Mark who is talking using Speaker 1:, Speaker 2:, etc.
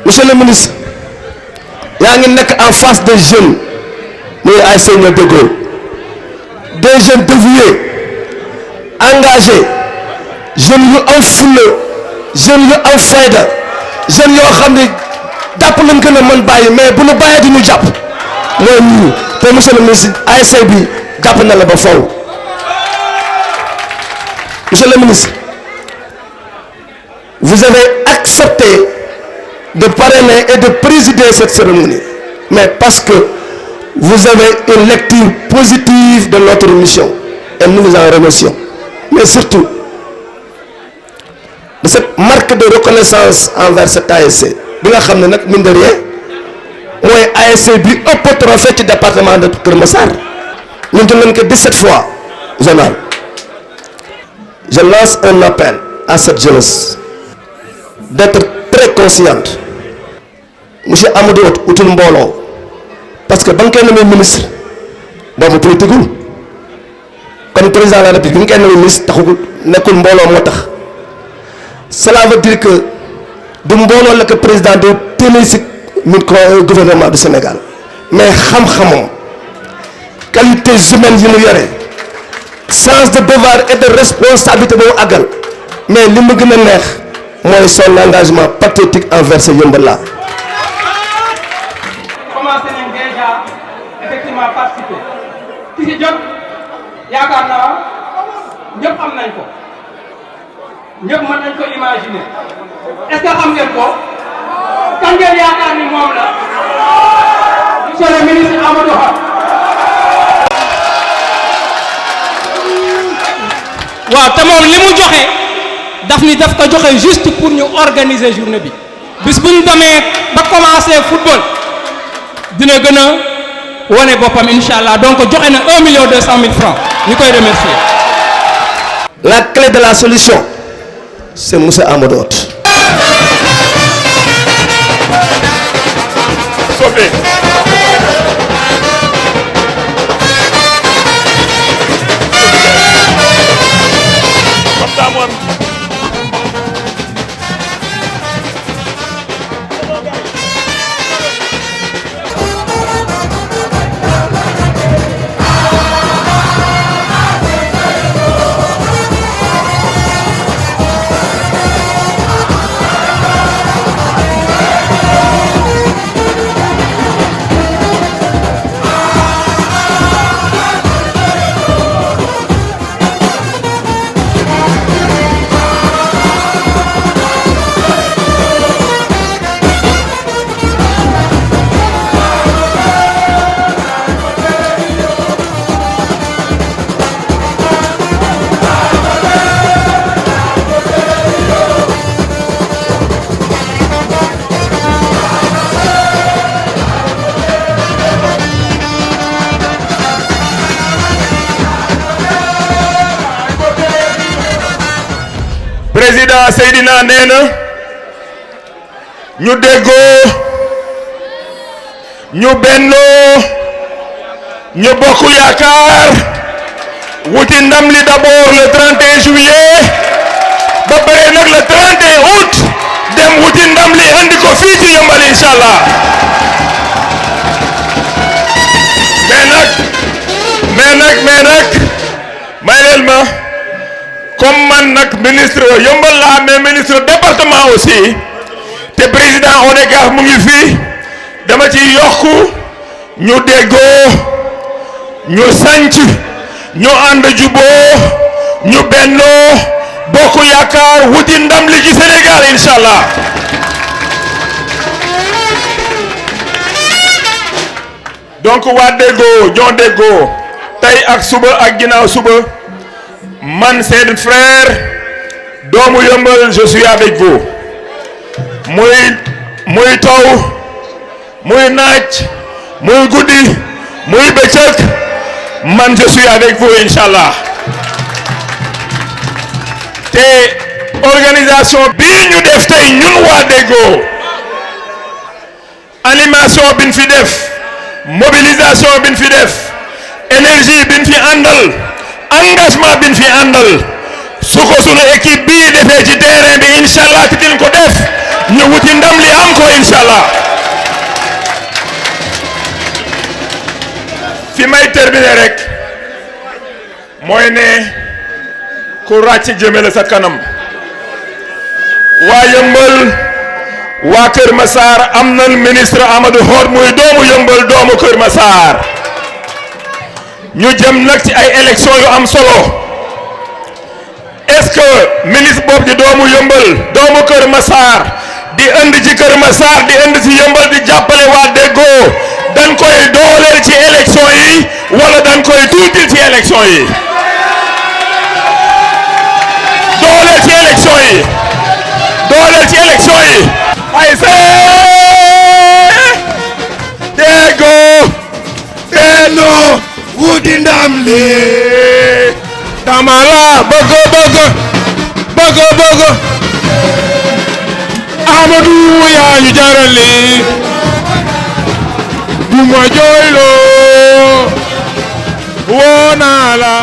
Speaker 1: Monsieur le ministre, yaa ngi nekk en face des jeunes muy ay seigneur de Gaulle, des jeunes dévoués engagés, jeunes yu am fulla, jeunes yu am fayda, jeunes yoo xam ne jàpp lañ gën a mën bàyyi mais bu ñu bàyyee di ñu jàpp mooy ñii te monsieur le ministre ASC bi jàpp na la ba faw. Monsieur le ministre, vous avez accepté de parrainer et de présider cette cérémonie, mais parce que vous avez une lecture positive de notre mission et nous vous en remercions, mais surtout de cette marque de reconnaissance envers cet ASC bi nga xam ne nag mine de rien mooy ASC bi ëpp trophée ci département de Keur Massar ñu jël leen ko 17 fois zonal. Je lance un appel à cette jeunesse d'être très consciente. Monsieur Amadou Hott utul mbooloo parce que ba nga koy nommé ministre boobu politique kon président de la République bi nga koy nommé ministre taxul nekkul mbooloo moo tax. Cela veut dire que du mbooloo la que président de tenir ci gouvernement du Sénégal mais xam-xamam qualités humaines yi mu yore sens de devoir et de responsabilité boobu àggal mais li mu gën a neex mooy son engagement patriotique envers ce Yeumbeul là.
Speaker 2: Commencé nañ déjà effectivement participer ki ci jot yaakaar naa ñëpp am nañ ko ñëpp mën nañ ko imaginer est-ce que xam ngeen ko kan ngeen yaakaar ni moom la monsieur le ministre Amadou Hott. waaw te moom li mu joxe daf ni daf ko joxe juste pour ñu organiser journée bi bis bu ñu demee ba commencer football dina gën a wane boppam incha allah donc joxe na 1 200 000 francs ñu koy remercier.
Speaker 1: La clé de la solution c'est monsieur Amadou Hott.
Speaker 3: Président Seydina nee na ñu déggoo ñu bennoo ñu bokk yaakaar wuti ndam li d'abord le 31 juillet ba pare nag le 31 août dem wuti ndam li andi ko fii ci Yeumbeul inshallah. mais nag may leen ma comme man nag ministre Yeumbeul laa mais ministre département aussi te président ODCAV mu ngi fii dama ci yokku ñu déggoo ñu sanc ñu ànd juboo ñu bennoo bokk yaakaar wuti ndam li ci Sénégal inshallah. donc waa déggoo ñoo déggoo tey ak suba ak ginnaaw suba man seen frère doomu Yeumbeul je suis avec vous muy taw muy naaj muy guddi muy bëccëg man je suis avec vous inshallah. te organisation bii ñu def tey ñun waa Deggo animation bin fi def mobilisation bin fi def énergie bin fi àndal engagement bin fi àndal su ko sunu équipe bii defee ci terrain bi incha allah ti din ko def ñu wuti ndam li am ko incha allah. fi may terminer rek mooy ne ku ràcc jëmale sa kanam waa Yëmbal waa Kër Massar am na ministre Amadou Hott muy doomu Yëmbal doomu Kër Massar ñu jëm nag ci ay élections yu am solo est-ce que ministre boobu di doomu Yëmbal doomu Kër Massar di indi ci Kër Massar di indi ci Yëmbal di jàppale waa Deggo dañ koy dooleel ci élection yi wala dañ koy tuutil ci élection yi dooleel ci élection yi dooleel ci élection yi ay Deggo benno wuti ndam li dama la bëgg Amadou yaa ñu jaral li du ma jooyloo woo naa la